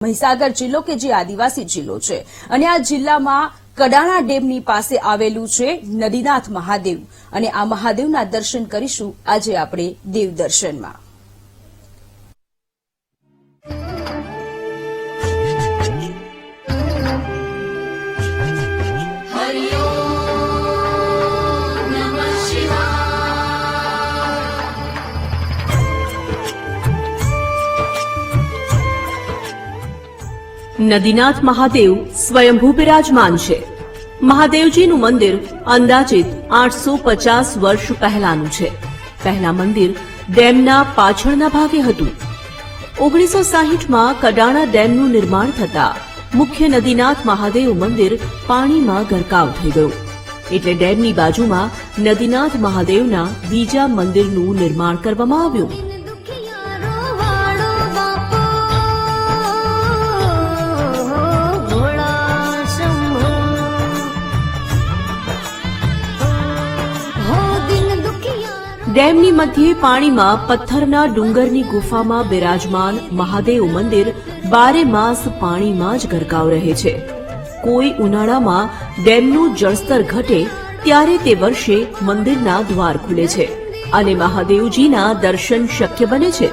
મહીસાગર જિલ્લો કે જે આદિવાસી જિલ્લો છે અને આ જિલ્લામાં કડાણા ડેમની પાસે આવેલું છે નદીનાથ મહાદેવ અને આ મહાદેવના દર્શન કરીશું આજે આપણે દેવદર્શનમાં। નદીનાથ મહાદેવ સ્વયંભૂ બિરાજમાન છે। મહાદેવજીનું મંદિર અંદાજિત 850 વર્ષ પહેલાનું છે। પહેલા મંદિર ડેમના પાછળના ભાગે હતું। 1960માં કડાણા ડેમનું નિર્માણ થતા મુખ્ય નદીનાથ મહાદેવ મંદિર પાણીમાં ગરકાવ થઈ ગયું, એટલે ડેમની બાજુમાં નદીનાથ મહાદેવના બીજા મંદિરનું નિર્માણ કરવામાં આવ્યું। ડેમની મધ્યે પાણીમાં પથ્થરના ડુંગરની ગુફામાં બિરાજમાન મહાદેવ મંદિર 12 માસ પાણીમાં જ ગરકાવ રહે છે। કોઈ ઉનાળામાં ડેમનું જળસ્તર ઘટે ત્યારે તે વર્ષે મંદિરના દ્વાર ખુલે છે અને મહાદેવજીના દર્શન શક્ય બને છે।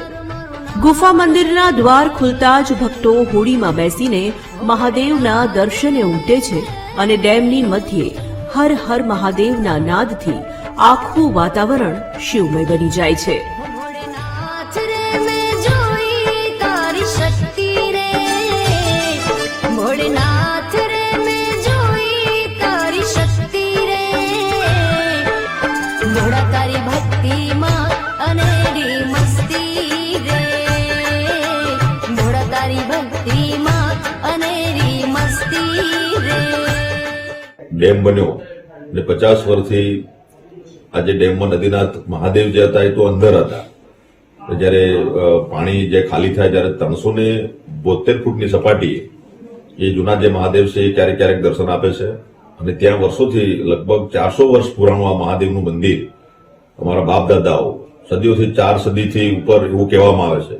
ગુફા મંદિરના દ્વાર ખુલતા જ ભક્તો હોડીમાં બેસીને મહાદેવના દર્શને ઉમટે છે અને ડેમની મધ્યે હર હર મહાદેવના નાદથી આખું વાતાવરણ શિવમય બની જાય છે। ડેમ બન્યો ને 50 વર્ષથી આજે ડેમમાં નદીનાથ મહાદેવ જે હતા એ તો અંદર હતા। જયારે પાણી જે ખાલી થાય ત્યારે 372 ફૂટની સપાટીએ એ જૂના જે મહાદેવ છે એ ક્યારેક ક્યારેક દર્શન આપે છે અને ત્યાં વર્ષોથી લગભગ 400 વર્ષ પુરાણું આ મહાદેવનું મંદિર અમારા બાપ દાદાઓ સદીઓથી 4 સદીથી ઉપર એવું કહેવામાં આવે છે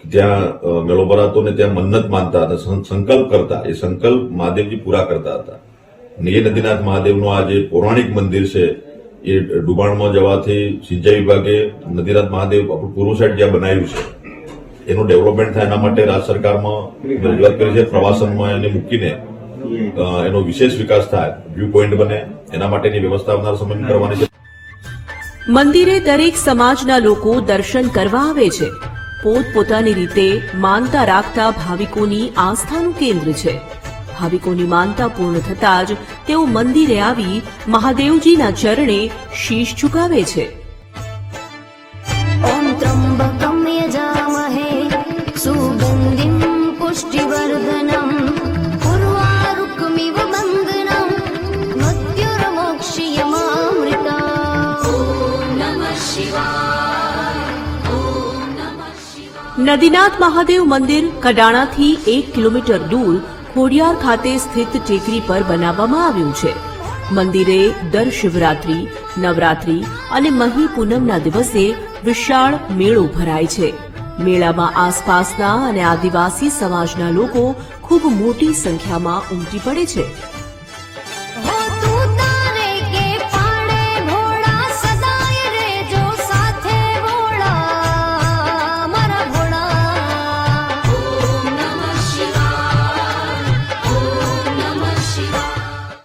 કે ત્યાં મેળો ભરાતો ને ત્યાં મન્નત માનતા હતા, સંકલ્પ કરતા, એ સંકલ્પ મહાદેવજી પૂરા કરતા હતા। અને એ નદીનાથ મહાદેવનું આ જે પૌરાણિક મંદિર છે એ ડુબાણમાં જવાથી સિંચાઈ વિભાગે નદીનાથ મહાદેવ પૂર્વ સાઈડ જ્યાં બનાવ્યું છે એનું ડેવલપમેન્ટ થાય એના માટે રાજ્ય સરકારમાં રજૂઆત કરી છે। પ્રવાસનમાં એને મૂકીને એનો વિશેષ વિકાસ થાય, વ્યૂ પોઈન્ટ બને, એના માટેની વ્યવસ્થા આવનાર સમયમાં કરવાની છે। મંદિરે દરેક સમાજના લોકો દર્શન કરવા આવે છે। પોતપોતાની રીતે માનતા રાખતા ભાવિકોની આસ્થાનું કેન્દ્ર છે। ભાવિકોની માનતા પૂર્ણ થતાં જ તેઓ મંદિરે આવી મહાદેવજીના ચરણે શીશ ઝુકાવે છે। ઓમ ત્રંબકમ યજામહે સુગંધિમ પુષ્ટિવર્ધનમ ઉર્વારુકમિવ બંધનમ મૃત્યુર્મોક્ષયમામૃતા। ઓમ નમઃ શિવાય, ઓમ નમઃ શિવાય। નદીનાથ મહાદેવ મંદિર કડાણાથી 1 કિલોમીટર દૂર ખોડિયાર ખાતે સ્થિત ટેકરી પર બનાવવામાં આવ્યું છે। મંદિરે દર શિવરાત્રી, નવરાત્રી અને મહી પૂનમના દિવસે વિશાળ મેળો ભરાય છે। મેળામાં આસપાસના અને આદિવાસી સમાજના લોકો ખૂબ મોટી સંખ્યામાં ઉમટી પડે છે।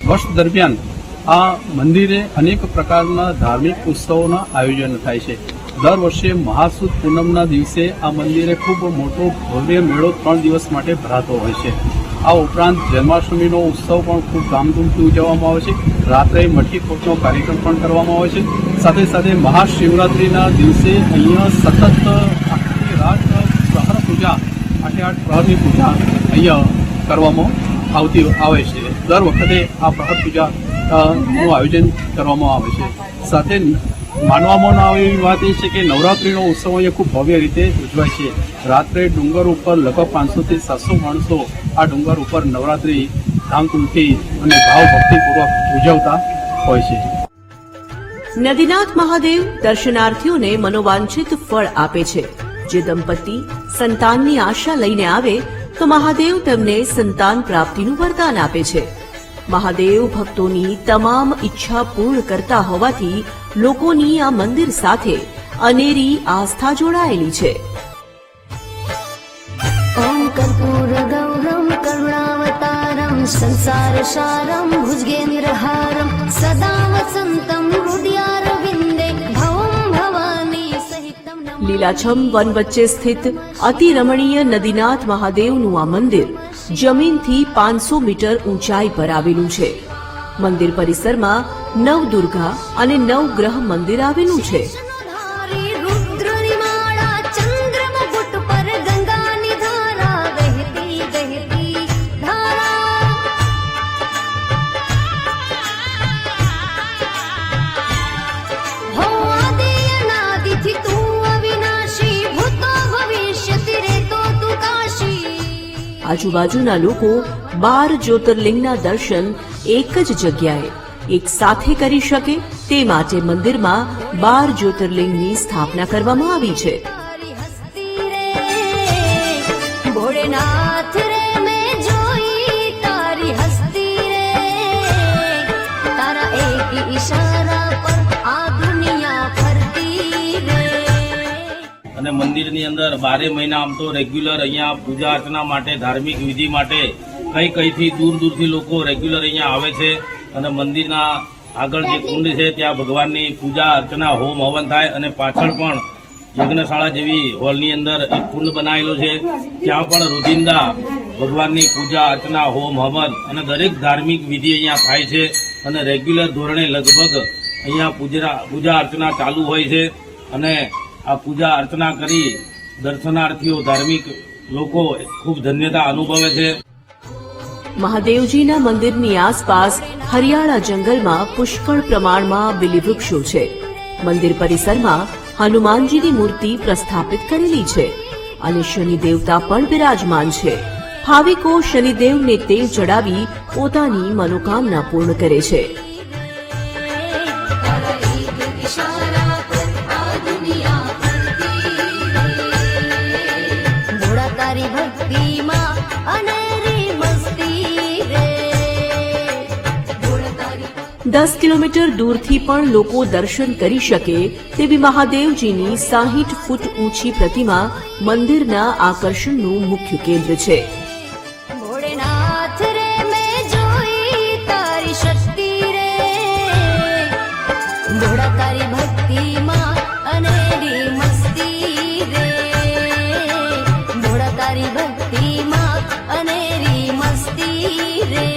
વર્ષ દરમિયાન આ મંદિરે અનેક પ્રકારના ધાર્મિક ઉત્સવોના આયોજન થાય છે। દર વર્ષે મહાસુદ પૂનમના દિવસે આ મંદિરે ખૂબ મોટો ભવ્ય મેળો 3 દિવસ માટે ભરાતો હોય છે। આ ઉપરાંત જન્માષ્ટમીનો ઉત્સવ પણ ખૂબ ધામધૂમથી ઉજવવામાં આવે છે। રાત્રે મઠી ફોટનો કાર્યક્રમ પણ કરવામાં આવે છે। સાથે સાથે મહાશિવરાત્રિના દિવસે અહીંયા સતત આખી રાત પ્રહર પૂજા, 8 પ્રહરની પૂજા અહીંયા કરવામાં આવતી આવે છે। દર વખતે આ પ્રહર પૂજાનું આયોજન કરવામાં આવે છે। સાથે માનવામાં આવે એવી વાત એ છે કે નવરાત્રિનો ઉત્સવ અહીંયા ખૂબ ભવ્ય રીતે ઉજવાય છે। રાત્રે ડુંગર ઉપર લગભગ 500 થી 700 માણસો આ ડુંગર ઉપર નવરાત્રિ ધામધૂમથી અને ભાવભક્તિપૂર્વક ઉજવતા હોય છે। નદીનાથ મહાદેવ દર્શનાર્થીઓને મનોવાંછિત ફળ આપે છે। જે દંપતી સંતાનની આશા લઈને આવે તો તો મહાદેવ તેમને સંતાન પ્રાપ્તિનું વરદાન આપે છે. મહાદેવ ભક્તોની તમામ ઈચ્છા પૂર્ણ કરતા હોવાથી લોકોની આ મંદિર સાથે અનેરી આસ્થા જોડાયેલી છે. ॐ कर्पूरगौरं करुणावतारं संसारसारं भुजगेन्द्रहारं सदा वसन्तं हृदयारविन्दे भवं भवानी सहितं नमामि। લીલાછમ વન વચ્ચે સ્થિત અતિ રમણીય નદીનાથ મહાદેવનું આ મંદિર જમીનથી 500 મીટર ઊંચાઈ પર આવેલું છે. મંદિર પરિસરમાં નવદુર્ગા અને નવગ્રહ મંદિર આવેલું છે. धारी रुद्रनी माला चंद्रमुकुट पर गंगानी धारा बहती बहती धारा हो आदि अनादि थी तू अविनाशी भूतो भविष्य तेरे तो तू काशी। આજુબાજુના લોકો 12 જ્યોતિર્લિંગના દર્શન એક જ જગ્યાએ એક સાથે કરી શકે તે માટે મંદિરમાં 12 જ્યોતિર્લિંગની સ્થાપના કરવામાં આવી છે. तारी हस्ती रे भोलेनाथ रे मैं जोई तारी हस्ती रे तारा एक इशारा पर आ दुनिया फरती रे। અને મંદિરની અંદર 12 મહિના આમ તો રેગ્યુલર અહીંયા પૂજા અર્ચના માટે ધાર્મિક વિધિ માટે કઈથી દૂર દૂરથી લોકો રેગ્યુલર અહીંયા આવે છે અને મંદિરના આગળ જે કુંડ છે ત્યાં ભગવાનની પૂજા અર્ચના હોમ હવન થાય અને પાછળ પણ યજ્ઞશાળા જેવી હોલની અંદર એક કુંડ બનાવેલો છે ત્યાં પણ રોજિંદા ભગવાનની પૂજા અર્ચના હોમ હવન અને દરેક ધાર્મિક વિધિ અહીંયા થાય છે અને રેગ્યુલર ધોરણે લગભગ અહીંયા પૂજા અર્ચના ચાલુ હોય છે અને આ પૂજા અર્ચના કરી દર્શનાર્થીઓ ધાર્મિક લોકો ખૂબ ધન્યતા અનુભવે છે. મહાદેવજીના મંદિરની આસપાસ હરિયાળા જંગલમાં પુષ્કળ પ્રમાણમાં બિલીવૃક્ષો છે. મંદિર પરિસરમાં હનુમાનજીની મૂર્તિ પ્રસ્થાપિત કરેલી છે અને શનિ દેવતા પણ બિરાજમાન છે. ભાવિકો શનિદેવને તેલ ચડાવી પોતાની મનોકામના પૂર્ણ કરે છે. तारा एक इशारा पर आ दुनिया फरती रे भोला तारी भक्ति में अनेरी मस्ती रे भोला तारी 10 કિલોમીટર દૂરથી પણ લોકો દર્શન કરી શકે તેવી મહાદેવજીની 60 ફૂટ ઊંચી પ્રતિમા મંદિરના આકર્ષણનું મુખ્ય કેન્દ્ર છે. भोलेनाथ रे मैं जोई तारी शक्ति रे भोला तारी भक्ति में अनेरी मस्ती रे भोला तारी भक्ति में अनेरी मस्ती रे।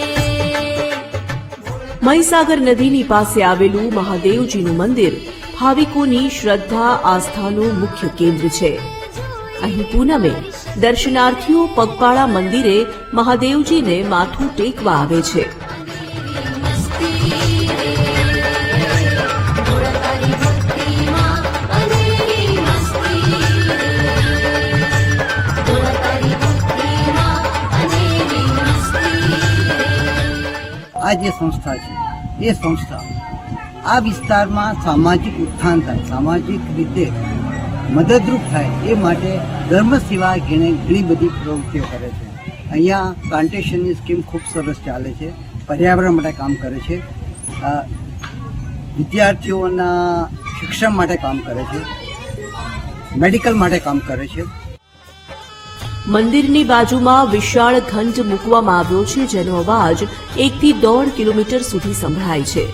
મહીસાગર નદીની પાસે આવેલું મહાદેવજીનું મંદિર ભાવિકોની શ્રદ્ધા આસ્થાનું મુખ્ય કેન્દ્ર છે. અહીં પૂનમે દર્શનાર્થીઓ પગપાળા મંદિરે મહાદેવજીને માથું ટેકવા આવે છે. આ જે સંસ્થા છે એ સંસ્થા આ વિસ્તારમાં સામાજિક ઉત્થાન થાય, સામાજિક રીતે મદદરૂપ થાય એ માટે ધર્મ સિવાય ઘણી બધી પ્રવૃત્તિઓ કરે છે. અહીંયા પ્લાન્ટેશનની સ્કીમ ખૂબ સરસ ચાલે છે, પર્યાવરણ માટે કામ કરે છે, વિદ્યાર્થીઓના શિક્ષણ માટે કામ કરે છે, મેડિકલ માટે કામ કરે છે. મંદિરની બાજુમાં વિશાળ ઘંટ મૂકવામાં આવ્યો છે જેનો અવાજ 1 થી 1.5 કિલોમીટર સુધી સંભળાય છે.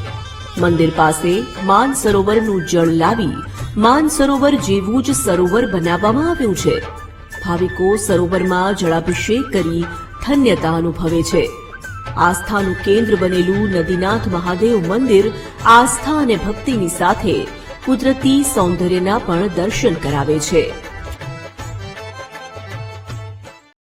મંદિર પાસે માન સરોવરનું જળ લાવી માન સરોવર જેવું જ સરોવર બનાવવામાં આવ્યું છે. ભાવિકો સરોવરમાં જળાભિષેક કરી ધન્યતા અનુભવે છે. આસ્થાનું કેન્દ્ર બનેલું નદીનાથ મહાદેવ મંદિર આસ્થા અને ભક્તિની સાથે કુદરતી સૌંદર્યના પણ દર્શન કરાવે છે.